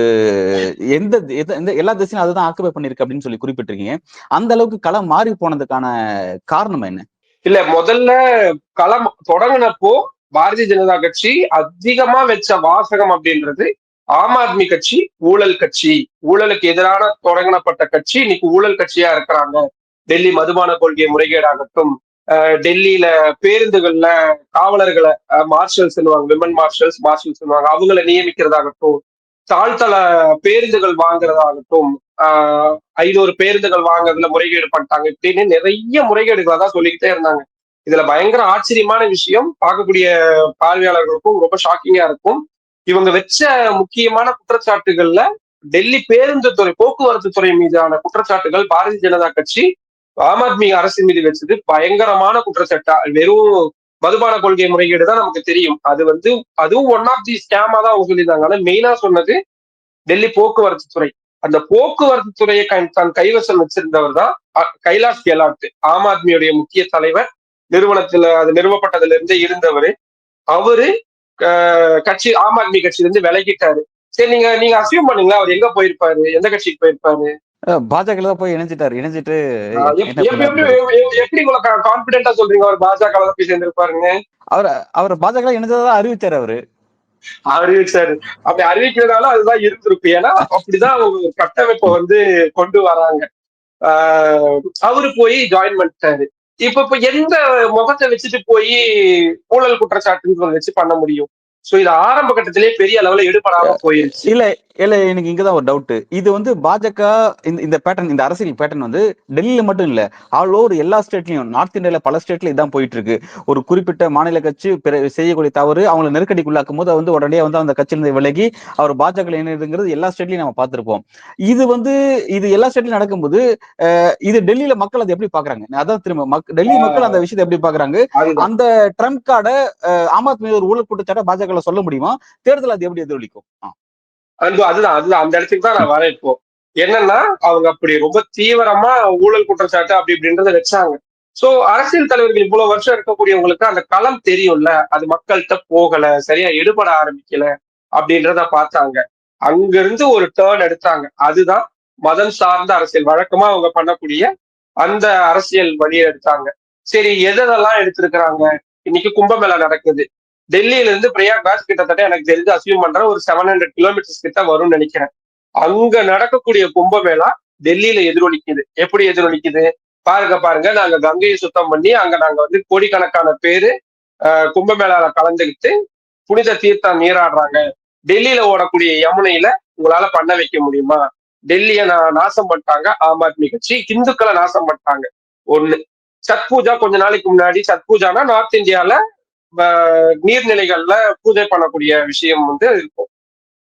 Speaker 1: எல்லா திசையும் அதுதான் ஆக்குபை பண்ணிருக்கு அப்படின்னு சொல்லி குறிப்பிட்டிருக்கீங்க. அந்த அளவுக்கு களம் மாறி போனதுக்கான காரணம் என்ன?
Speaker 2: இல்ல, முதல்ல களம் தொடங்கினப்போ பாரதிய ஜனதா கட்சி அதிகமா வச்ச வாசகம் அப்படின்றது, ஆம் ஆத்மி கட்சி ஊழல் கட்சி, ஊழலுக்கு எதிரான தொடங்கப்பட்ட கட்சி இன்னைக்கு ஊழல் கட்சியா இருக்கிறாங்க. டெல்லி மதுபான கொள்கை முறைகேடாகட்டும், டெல்லியில பேருந்துகள்ல காவலர்களை, மார்ஷல்ஸ் விமன் மார்ஷல்ஸ் அவங்களை நியமிக்கிறதாகட்டும், தாழ்த்தள பேருந்துகள் வாங்குறதாகட்டும், 500 பேருந்துகள் வாங்குறதுல முறைகேடு பண்ணிட்டாங்க, இப்படின்னு நிறைய முறைகேடுகளை தான் சொல்லிக்கிட்டே இருந்தாங்க. இதுல பயங்கர ஆச்சரியமான விஷயம், பார்க்கக்கூடிய பார்வையாளர்களுக்கும் ரொம்ப ஷாக்கிங்கா இருக்கும். இவங்க வச்ச முக்கியமான குற்றச்சாட்டுகள்ல டெல்லி பேருந்து துறை, போக்குவரத்து துறை மீதான குற்றச்சாட்டுகள் பாரதிய ஜனதா கட்சி ஆம் ஆத்மி அரசு மீது வச்சது பயங்கரமான குற்றச்சாட்டா. வெறும் மதுபான கொள்கை முறைகேடு தான் நமக்கு தெரியும். அது வந்து அதுவும் ஒன் ஆஃப் தி ஸ்கேமா தான் அவங்க சொல்லியிருந்தாங்க. ஆனா மெயினா சொன்னது டெல்லி போக்குவரத்து துறை. அந்த போக்குவரத்து துறையை தன் கைவசம் வச்சிருந்தவர் தான் கைலாஷ் கெலாட், ஆம் ஆத்மியுடைய முக்கிய தலைவர். நிறுவனத்துல அது நிறுவப்பட்டதுல இருந்தே இருந்தவர். அவரு கட்சி ஆம் ஆத்மி கட்சியில இருந்து விலகிட்டாரு. சரி, நீங்க நீங்க அசியூம் பண்ணீங்களா அவர் எங்க போயிருப்பாரு, எந்த கட்சிக்கு போயிருப்பாரு?
Speaker 1: பாஜக தான் போய் இணைஞ்சிட்டாரு. இணைஞ்சிட்டு என்ன
Speaker 2: எப்படி
Speaker 1: பண்ணாருன்னு
Speaker 2: எப்படி
Speaker 1: தெரியல.
Speaker 2: எப்படி இவ்வளவு கான்பிடென்டா சொல்றீங்க அவர் பாஜக போய் சேர்ந்திருப்பாருங்க?
Speaker 1: அவர் அவர் பாஜக இணைஞ்சதான் அறிவிச்சாரு அவரு.
Speaker 2: அறிவிச்சாரு. அப்படி அறிவிக்கிறதால அதுதான் இருந்திருக்கு. ஏன்னா அப்படிதான் அவங்க ஒரு கட்டமைப்பை வந்து கொண்டு வராங்க. அவரு போய் ஜாயின் பண்ணிட்டாரு. இப்ப எந்த முகத்தை வச்சுட்டு போய் ஊழல் குற்றச்சாட்டுன்னு வச்சு பண்ண முடியும்? சோ இது ஆரம்ப கட்டத்திலேயே பெரிய அளவுல எடுபடாம போயிருச்சு.
Speaker 1: இல்ல இல்ல எனக்கு இங்கதான் ஒரு டவுட். இது வந்து பாஜக இந்த பேட்டர்ன், இந்த அரசியல் பேட்டர்ன் வந்து டெல்லியில மட்டும் இல்ல, ஆல் ஓவர் எல்லா ஸ்டேட்லயும், நார்த் இந்தியால பல ஸ்டேட்ல இதான் போயிட்டு இருக்கு. ஒரு குறிப்பிட்ட மாநில கட்சி செய்யக்கூடிய தவறு அவங்களை நெருக்கடிக்குள்ளாக்கும் போது வந்து உடனே வந்து அந்த கட்சியிலிருந்து விலகி அவர் பாஜக இணையதுங்கிறது எல்லா ஸ்டேட்லயும் நம்ம பார்த்திருப்போம். இது வந்து இது எல்லா ஸ்டேட்லயும் நடக்கும்போது இது டெல்லியில மக்கள் அதை எப்படி பாக்குறாங்க? அதான் திரும்ப டெல்லி மக்கள் அந்த விஷயத்தை எப்படி பாக்குறாங்க? அந்த ட்ரம்ப் கார்டை ஆம் ஆத்மி ஒரு ஊழல் குற்றச்சாட்டை பாஜக சொல்ல முடியுமா? தேர்தல் அது எப்படி எதிரொலிக்கும்?
Speaker 2: அதுதான் அதுதான் அந்த இடத்துக்கு தான் நான் வரேன் இப்போ. என்னன்னா, அவங்க அப்படி ரொம்ப தீவிரமா ஊழல் குற்றச்சாட்டு அப்படி இப்படின்றத வச்சாங்க. சோ அரசியல் தலைவர்கள் இவ்வளவு வருஷம் இருக்கக்கூடியவங்களுக்கு அந்த களம் தெரியும்ல, அது மக்கள்கிட்ட போகல, சரியா எடுபட ஆரம்பிக்கல அப்படின்றத பார்த்தாங்க. அங்க இருந்து ஒரு டேர்ன் எடுத்தாங்க. அதுதான் மதம் சார்ந்த அரசியல், வழக்கமா அவங்க பண்ணக்கூடிய அந்த அரசியல் வழியை எடுத்தாங்க. சரி, எதெல்லாம் எடுத்திருக்கிறாங்க? இன்னைக்கு கும்பமேளா நடக்குது. டெல்லியில இருந்து பிரயாக்ராஜ் கிட்டத்தட்ட எனக்கு தெரிஞ்சு அசியூம் பண்ற ஒரு 700 கிலோமீட்டர்ஸ் கிட்ட வரும்னு நினைக்கிறேன். அங்க நடக்கக்கூடிய கும்பமேளா டெல்லியில எதிரொலிக்குது. எப்படி எதிரொலிக்குது? பாருங்க பாருங்க, நாங்க கங்கையை சுத்தம் பண்ணி அங்க நாங்க வந்து கோடிக்கணக்கான பேரு கும்பமேளால கலந்துகிட்டு புனித தீர்த்தம் நீராடுறாங்க. டெல்லியில ஓடக்கூடிய யமுனையில உங்களால பண்ண வைக்க முடியுமா? டெல்லிய நாசம் பண்ணிட்டாங்க ஆம் ஆத்மி கட்சி. இந்துக்களை நாசம் பண்ணிட்டாங்க. ஒண்ணு. சத் பூஜா கொஞ்ச நாளைக்கு முன்னாடி, சத் பூஜானா நார்த் இந்தியால நீர்நிலைகள்ல பூஜை பண்ணக்கூடிய விஷயம் வந்து இருக்கும்.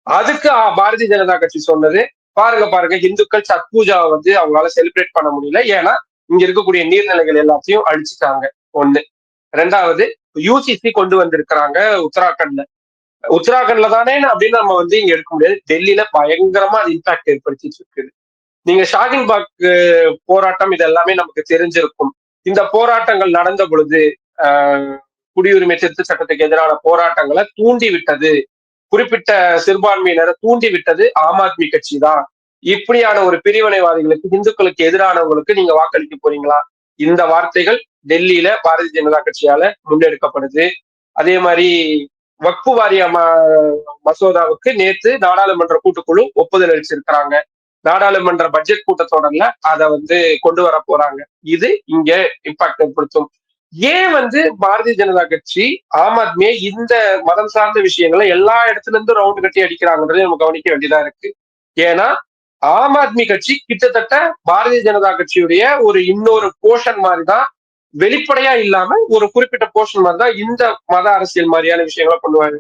Speaker 2: அதுக்கு பாரதிய ஜனதா கட்சி சொன்னது, பாருங்க பாருங்க, இந்துக்கள் சத் பூஜாவை வந்து அவங்களால செலிப்ரேட் பண்ண முடியல. ஏன்னா இங்க இருக்கக்கூடிய நீர்நிலைகள் எல்லாத்தையும் அழிச்சுட்டாங்க. ஒண்ணு. ரெண்டாவது, யூசிசி கொண்டு வந்திருக்கிறாங்க உத்தராகண்ட்ல. உத்தராகண்ட்ல தானே அப்படின்னு நம்ம வந்து இங்க எடுக்க முடியாது. டெல்லியில பயங்கரமா அது இம்பாக்ட் ஏற்படுத்திட்டு இருக்குது. நீங்க ஷாகின் பாக் போராட்டம் இது எல்லாமே நமக்கு தெரிஞ்சிருக்கும். இந்த போராட்டங்கள் நடந்த பொழுது குடியுரிமை திருத்த சட்டத்துக்கு எதிரான போராட்டங்களை தூண்டி விட்டது, குறிப்பிட்ட சிறுபான்மையினரை தூண்டி விட்டது ஆம் ஆத்மி கட்சி தான். இப்படியான ஒரு பிரிவினைவாதிகளுக்கு, இந்துக்களுக்கு எதிரானவங்களுக்கு நீங்க வாக்களிக்க போறீங்களா? இந்த வார்த்தைகள் டெல்லியில பாரதிய ஜனதா கட்சியால முன்னெடுக்கப்படுது. அதே மாதிரி வக்பு வாரிய மசோதாவுக்கு நேத்து நாடாளுமன்ற கூட்டுக்குழு ஒப்புதல் அளிச்சிருக்கிறாங்க. நாடாளுமன்ற பட்ஜெட் கூட்டத்தொடர்ல அதை வந்து கொண்டு வர போறாங்க. இது இங்க இம்பாக்ட் ஏற்படுத்தும். ஏன் வந்து பாரதிய ஜனதா கட்சி ஆம் ஆத்மியை இந்த மதம் சார்ந்த விஷயங்களை எல்லா இடத்துல இருந்து ரவுண்ட் கட்டி அடிக்கிறாங்கன்றதை நம்ம கவனிக்க வேண்டியதா இருக்கு. ஏன்னா ஆம் ஆத்மி கட்சி கிட்டத்தட்ட பாரதிய ஜனதா கட்சியுடைய ஒரு இன்னொரு போர்ஷன் மாதிரிதான், வெளிப்படையா இல்லாம ஒரு குறிப்பிட்ட போர்ஷன் மாதிரிதான் இந்த மத அரசியல் மாதிரியான விஷயங்களை பண்ணுவாங்க.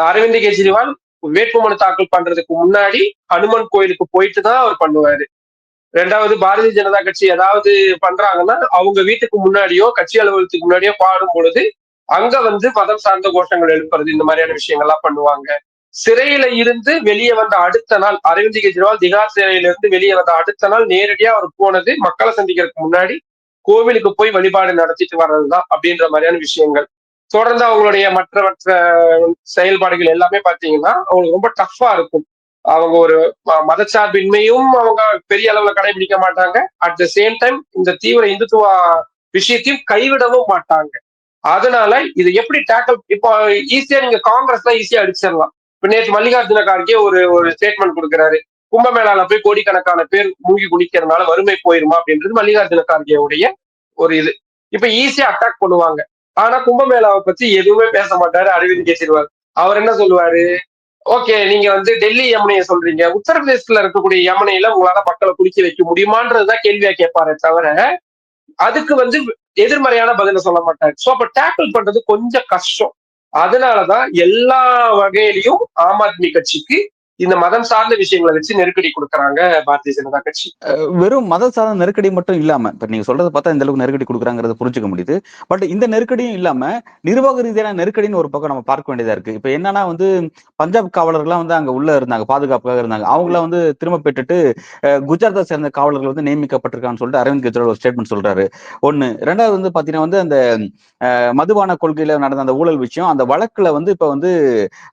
Speaker 2: அரவிந்த் கெஜ்ரிவால் வேட்புமனு தாக்கல் பண்றதுக்கு முன்னாடி ஹனுமன் கோயிலுக்கு போயிட்டு தான் அவர் பண்ணுவாரு. ரெண்டாவது, பாரதிய ஜனதா கட்சி ஏதாவது பண்றாங்கன்னா அவங்க வீட்டுக்கு முன்னாடியோ கட்சி அலுவலகத்துக்கு முன்னாடியோ பாடும் பொழுது அங்க வந்து மதம் சார்ந்த கோஷங்கள் எழுப்புறது, இந்த மாதிரியான விஷயங்கள்லாம் பண்ணுவாங்க. சிறையில இருந்து வெளியே வந்த அடுத்த நாள், அரவிந்த் கெஜ்ரிவால் திகார் சிறையில இருந்து வெளியே வந்த அடுத்த நாள் நேரடியா அவர் போனது மக்களை சந்திக்கிறதுக்கு முன்னாடி கோவிலுக்கு போய் வழிபாடு நடத்திட்டு வர்றதுதான் அப்படின்ற மாதிரியான விஷயங்கள். தொடர்ந்து அவங்களுடைய மற்ற மற்ற செயல்பாடுகள் எல்லாமே பாத்தீங்கன்னா அவங்களுக்கு ரொம்ப டஃப்பா இருக்கும். அவங்க ஒரு மதச்சார்பின்மையும் அவங்க பெரிய அளவுல கடைபிடிக்க மாட்டாங்க. அட் த சேம் டைம் இந்த தீவிர இந்துத்துவ விஷயத்தையும் கைவிடவும் மாட்டாங்க. அதனால இதை எப்படி டேக்கிள், இப்போ ஈஸியா நீங்க காங்கிரஸ் தான் ஈஸியா அடிச்சிடலாம். இப்ப நேற்று மல்லிகார்ஜுன கார்கே ஒரு ஒரு ஸ்டேட்மெண்ட் கொடுக்குறாரு. கும்பமேளால போய் கோடிக்கணக்கான பேர் மூழ்கி குடிக்கிறதுனால வறுமை போயிருமா அப்படின்றது மல்லிகார்ஜுன கார்கேவுடைய ஒரு இது. இப்ப ஈஸியா அட்டாக் பண்ணுவாங்க. ஆனா கும்பமேளாவை பத்தி எதுவுமே பேச மாட்டாரு அரவிந்த் கெஜ்ரிவால். அவர் என்ன சொல்லுவாரு? ஓகே, நீங்க வந்து டெல்லி யமுனையை சொல்றீங்க, உத்தரப்பிரதேசத்துல இருக்கக்கூடிய யமுனையில உங்களால மக்களை குளிக்க வைக்க முடியுமான்றதுதான் கேள்வியா கேட்பாரு தவிர அதுக்கு வந்து எதிர்மறையான பதில சொல்ல மாட்டாரு. சோ அப்ப டேக்கிள் பண்றது கொஞ்சம் கஷ்டம். அதனாலதான் எல்லா வகையிலையும் ஆம் ஆத்மி கட்சிக்கு இந்த மதம் சார்ந்த விஷயங்களை வச்சு நெருக்கடி கொடுக்கறாங்க பாரதிய ஜனதா கட்சி.
Speaker 1: வெறும் மத சார்ந்த நெருக்கடி மட்டும் இல்லாம, இப்ப நீங்க சொல்றத பார்த்தா இந்த அளவுக்கு நெருக்கடி குடுக்குறாங்கிறத புரிஞ்சுக்க முடியுது. பட் இந்த நெருக்கடியும் இல்லாம, நிர்வாக ரீதியான நெருக்கடின்னு ஒரு பக்கம் நம்ம பார்க்க வேண்டியதா இருக்கு. இப்ப என்னன்னா வந்து, பஞ்சாப் காவலர்கள்லாம் வந்து அங்க உள்ள இருந்தாங்க. பாதுகாப்புக்காக இருந்தாங்க. அவங்கள வந்து திரும்ப பெற்றுட்டு, குஜராத்தை சேர்ந்த காவலர்கள் வந்து நியமிக்கப்பட்டிருக்கான்னு சொல்லிட்டு அரவிந்த் கெஜ்ரிவால் ஒரு ஸ்டேட்மெண்ட் சொல்றாரு. 1. 2வது வந்து பாத்தீங்கன்னா வந்து அந்த மதுபான கொள்கையில நடந்த அந்த ஊழல் விஷயம், அந்த வழக்குல வந்து இப்ப வந்து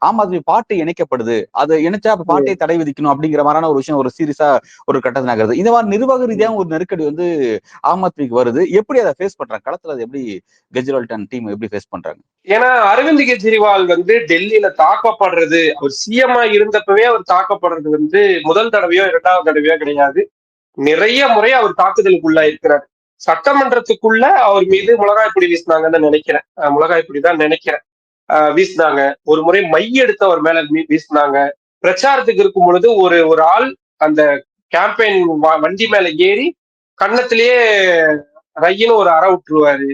Speaker 1: ஆம் ஆத்மி பார்ட்டி இணைக்கப்படுது. அது இணைச்சா அப்ப பார்ட்டியை தடை விதிக்கணும் அப்படிங்கிற மாதிரியான ஒரு விஷயம் ஒரு சீரியஸா ஒரு கட்டத்தில் நகருது. இந்த மாதிரி நிர்வாக ரீதியாக ஒரு நெருக்கடி வந்து ஆம் ஆத்மிக்கு வருது. எப்படி அதை ஃபேஸ் பண்றாங்க? களத்துல அதை எப்படி கெஜ்ரிவால் டீம் எப்படி ஃபேஸ் பண்றாங்க?
Speaker 2: ஏன்னா அரவிந்த் கெஜ்ரிவால் வந்து டெல்லியில தாக்கப்படுறது, அவர் சிஎம் இருந்தப்பவே அவர் தாக்கப்படுறது வந்து முதல் தடவையோ இரண்டாவது தடவையோ கிடையாது. நிறைய முறை அவர் தாக்குதலுக்குள்ள இருக்கிறார். சட்டமன்றத்துக்குள்ள அவர் மீது மிளகாய் பொடி வீசினாங்கன்னு நினைக்கிறேன். மிளகாய் பொடி தான் நினைக்கிறேன். வீசினாங்க. ஒரு முறை மை எடுத்து அவர் மேல வீசினாங்க. பிரச்சாரத்துக்கு இருக்கும் பொழுது ஒரு ஒரு ஆள் அந்த கேம்பெயின் வண்டி மேல ஏறி கன்னத்திலேயே ரையின்னு ஒரு அறை விட்டுருவாரு.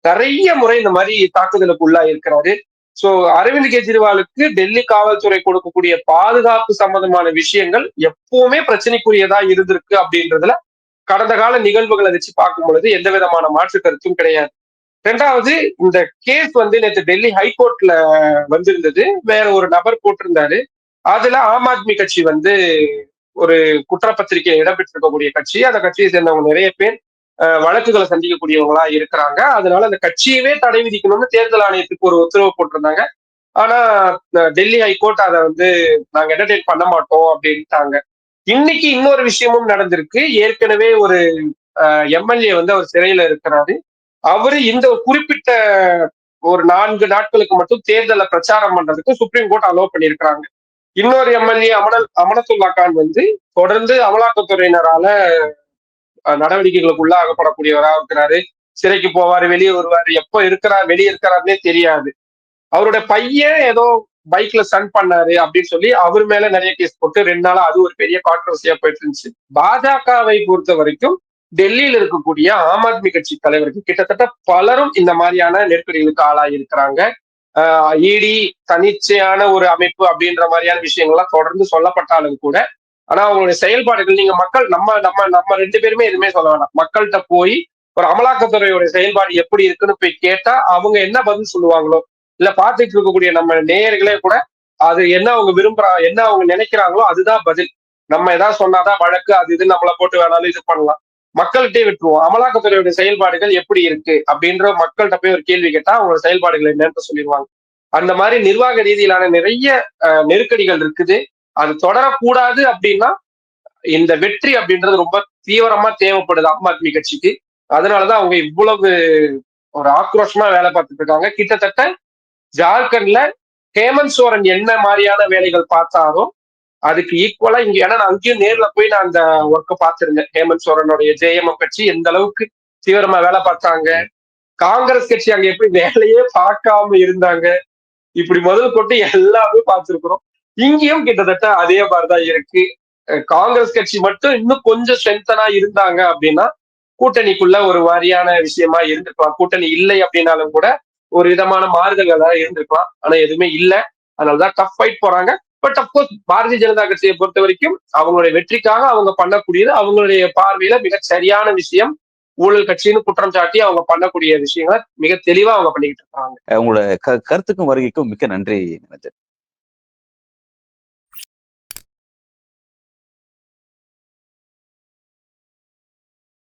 Speaker 2: நிறைய முறை இந்த மாதிரி தாக்குதலுக்கு உள்ளா இருக்கிறாரு. சோ அரவிந்த் கெஜ்ரிவாலுக்கு டெல்லி காவல்துறை கொடுக்கக்கூடிய பாதுகாப்பு சம்பந்தமான விஷயங்கள் எப்பவுமே பிரச்சனைக்குரியதா இருந்திருக்கு அப்படின்றதுல கடந்த கால நிகழ்வுகளை வச்சு பார்க்கும் பொழுது எந்த விதமான மாற்று கருத்தும் கிடையாது. ரெண்டாவது, இந்த கேஸ் வந்து நேற்று டெல்லி ஹைகோர்ட்ல வந்திருந்தது. வேற ஒரு நபர் போட்டிருந்தாரு. அதுல ஆம் ஆத்மி கட்சி வந்து ஒரு குற்றப்பத்திரிகை இடம்பெற்றிருக்கக்கூடிய கட்சி. அந்த கட்சியை சேர்ந்தவங்க நிறைய பேர் வழக்குகளை சந்திக்கக்கூடியவங்களா இருக்கிறாங்க. அதனால அந்த கட்சியவே தடை விதிக்கணும்னு தேர்தல் ஆணையத்துக்கு ஒரு உத்தரவு போட்டிருந்தாங்க. ஆனா டெல்லி ஹைகோர்ட் அதை வந்து நாங்க என்டர்டெயின் பண்ண மாட்டோம் அப்படின்ட்டாங்க. இன்னைக்கு இன்னொரு விஷயமும் நடந்திருக்கு. ஏற்கனவே ஒரு எம்எல்ஏ வந்து அவர் சிறையில இருக்கிறாரு. அவரு இந்த குறிப்பிட்ட ஒரு 4 நாட்களுக்கு மட்டும் தேர்தலை பிரச்சாரம் பண்றதுக்கு சுப்ரீம் கோர்ட் அலோவ் பண்ணியிருக்கிறாங்க. இன்னொரு எம்எல்ஏ அமனத்துல்லா கான் வந்து தொடர்ந்து அமலாக்கத்துறையினரால நடவடிக்கைகளுக்கு உள்ளாகப்படக்கூடியவரா இருக்கிறாரு. சிறைக்கு போவாரு, வெளியே வருவாரு, எப்ப இருக்கிறார், வெளியே இருக்கிறாருன்னே தெரியாது. அவரோட பையன் ஏதோ பைக்ல ஸ்டன் பண்ணாரு அப்படின்னு சொல்லி அவர் மேல நிறைய கேஸ் போட்டு 2 நாளா அது ஒரு பெரிய கான்ட்ரவர்சியா போயிட்டு இருந்துச்சு. பாஜகவை பொறுத்த வரைக்கும் டெல்லியில இருக்கக்கூடிய ஆம் ஆத்மி கட்சி தலைவருக்கு கிட்டத்தட்ட பலரும் இந்த மாதிரியான நெருக்கடிகளுக்கு ஆளாகி இருக்கிறாங்க. இடி தனிச்சையான ஒரு அமைப்பு அப்படின்ற மாதிரியான விஷயங்கள்லாம் தொடர்ந்து சொல்லப்பட்டாலும் கூட, ஆனா அவங்களுடைய செயல்பாடுகள் நீங்க மக்கள் நம்ம நம்ம நம்ம 2 பேருமே எதுவுமே சொல்ல வேண்டாம். மக்கள்கிட்ட போய் ஒரு அமலாக்கத்துறையோட செயல்பாடு எப்படி இருக்குன்னு போய் கேட்டா அவங்க என்ன பதில் சொல்லுவாங்களோ, இல்ல பார்த்துட்டு இருக்கக்கூடிய நம்ம நேயர்களே கூட அது என்ன அவங்க என்ன அவங்க நினைக்கிறாங்களோ அதுதான் பதில். நம்ம ஏதாவது சொன்னாதான் வழக்கு அது இது நம்மளை போட்டு வேணாலும் இது பண்ணலாம். மக்கள்கிட்டே விட்டுருவோம். அமலாக்கத்துறையோட செயல்பாடுகள் எப்படி இருக்கு அப்படின்ற மக்கள்கிட்ட போய் ஒரு கேள்வி கேட்டா அவங்களோட செயல்பாடுகள் என்னன்னு சொல்லிடுவாங்க. அந்த மாதிரி நிர்வாக ரீதியிலான நிறைய நெருக்கடிகள் இருக்குது. அது தொடரக்கூடாது அப்படின்னா இந்த வெற்றி அப்படின்றது ரொம்ப தீவிரமா தேவைப்படுது ஆம் ஆத்மி கட்சிக்கு. அதனாலதான் அவங்க இவ்வளவு ஒரு ஆக்ரோஷமா வேலை பார்த்துட்டு இருக்காங்க. கிட்டத்தட்ட ஜார்க்கண்ட்ல ஹேமந்த் சோரன் என்ன மாதிரியான வேலைகள் பார்த்தாரோ அதுக்கு ஈக்குவலா இங்க, ஏன்னா நான் அங்கேயும் நேர்ல போய் நான் அந்த ஒர்க்கை பார்த்திருந்தேன். ஹேமந்த் சோரனுடைய ஜேஎம்எம் கட்சி எந்த அளவுக்கு தீவிரமா வேலை பார்த்தாங்க, காங்கிரஸ் கட்சி அங்க எப்படி வேலையே பார்க்காம இருந்தாங்க, இப்படி முதல் கொண்டு எல்லாமே பார்த்திருக்கிறோம். இங்கேயும் கிட்டத்தட்ட அதே மாதிரிதான் இருக்கு. காங்கிரஸ் கட்சி மட்டும் இன்னும் கொஞ்சம் ஸ்ட்ரென்தனா இருந்தாங்க அப்படின்னா கூட்டணிக்குள்ள ஒரு வாரியான விஷயமா இருந்திருக்கலாம். கூட்டணி இல்லை அப்படின்னாலும் கூட ஒரு விதமான மாறுதல்களா இருந்திருக்கலாம். ஆனா எதுவுமே இல்லை. அதனாலதான் டஃப் ஃபைட் போறாங்க. பட் அப்கோர்ஸ் பாரதிய ஜனதா கட்சியை பொறுத்த வரைக்கும் அவங்களுடைய வெற்றிக்காக அவங்க பண்ணக்கூடியது அவங்களுடைய பார்வையில மிக சரியான விஷயம். ஊழல் கட்சின்னு குற்றம் சாட்டி அவங்க பண்ணக்கூடிய விஷயங்களை மிக தெளிவா அவங்க பண்ணிக்கிட்டு இருக்காங்க.
Speaker 1: உங்களோட கருத்துக்கும் வருகைக்கும் மிக்க நன்றி.